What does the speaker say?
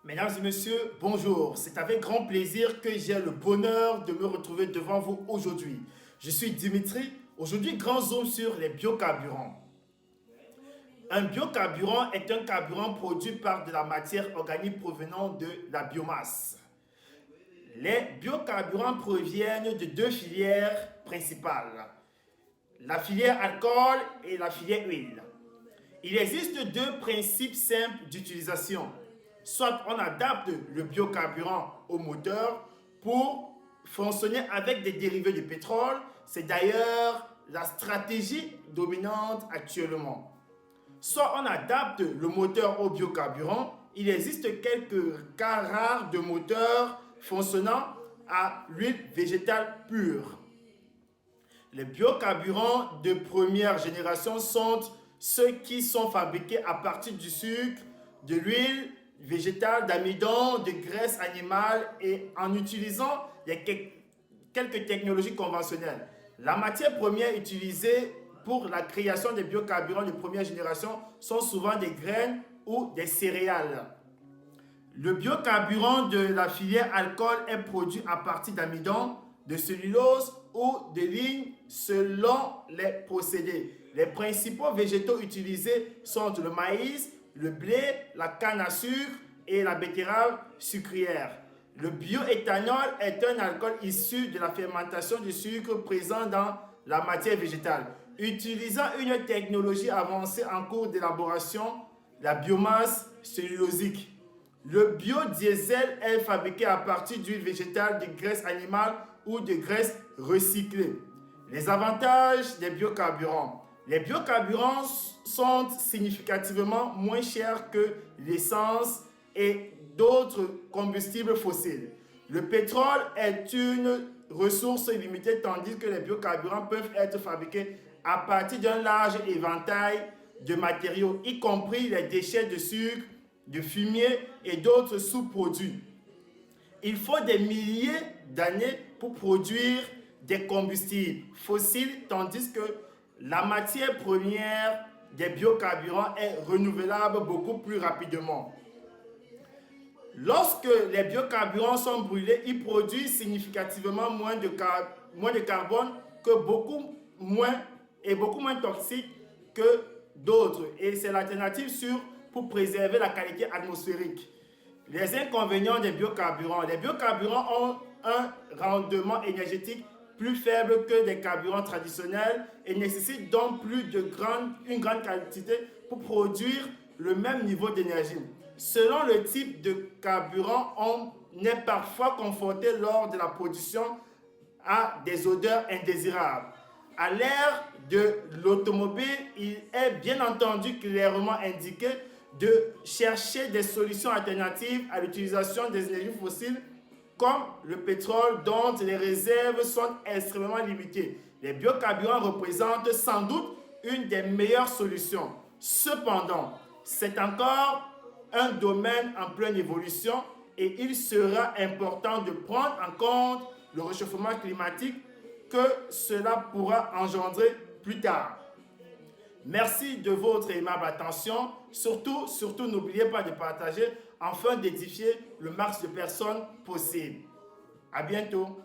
Mesdames et messieurs, bonjour. C'est avec grand plaisir que j'ai le bonheur de me retrouver devant vous aujourd'hui. Je suis Dimitri. Aujourd'hui, grand zoom sur les biocarburants. Un biocarburant est un carburant produit par de la matière organique provenant de la biomasse. Les biocarburants proviennent de deux filières principales, la filière alcool et la filière huile. Il existe deux principes simples d'utilisation. Soit on adapte le biocarburant au moteur pour fonctionner avec des dérivés de pétrole. C'est d'ailleurs la stratégie dominante actuellement. Soit on adapte le moteur au biocarburant. Il existe quelques cas rares de moteurs fonctionnant à l'huile végétale pure. Les biocarburants de première génération sont ceux qui sont fabriqués à partir du sucre, de l'huile végétale, d'amidon, de graisse animale et en utilisant quelques technologies conventionnelles. La matière première utilisée pour la création des biocarburants de première génération sont souvent des graines ou des céréales. Le biocarburant de la filière alcool est produit à partir d'amidon, de cellulose ou de ligne selon les procédés. Les principaux végétaux utilisés sont le maïs, le blé, la canne à sucre et la betterave sucrière. Le bioéthanol est un alcool issu de la fermentation du sucre présent dans la matière végétale. Utilisant une technologie avancée en cours d'élaboration, la biomasse cellulosique. Le biodiesel est fabriqué à partir d'huile végétale, de graisse animale ou de graisse recyclée. Les avantages des biocarburants. Les biocarburants sont significativement moins chers que l'essence et d'autres combustibles fossiles. Le pétrole est une ressource limitée tandis que les biocarburants peuvent être fabriqués à partir d'un large éventail de matériaux, y compris les déchets de sucre, de fumier et d'autres sous-produits. Il faut des milliers d'années pour produire des combustibles fossiles, tandis que la matière première des biocarburants est renouvelable beaucoup plus rapidement. Lorsque les biocarburants sont brûlés, ils produisent significativement moins de carbone que beaucoup moins toxiques que d'autres. Et c'est l'alternative sûre pour préserver la qualité atmosphérique. Les inconvénients des biocarburants. Les biocarburants ont un rendement énergétique plus faible que des carburants traditionnels et nécessitent donc une grande quantité pour produire le même niveau d'énergie. Selon le type de carburant, on est parfois confronté lors de la production à des odeurs indésirables. À l'ère de l'automobile, il est bien entendu clairement indiqué de chercher des solutions alternatives à l'utilisation des énergies fossiles comme le pétrole dont les réserves sont extrêmement limitées. Les biocarburants représentent sans doute une des meilleures solutions. Cependant, c'est encore un domaine en pleine évolution et il sera important de prendre en compte le réchauffement climatique que cela pourra engendrer plus tard. Merci de votre aimable attention. Surtout, n'oubliez pas de partager afin d'édifier le max de personnes possible. À bientôt.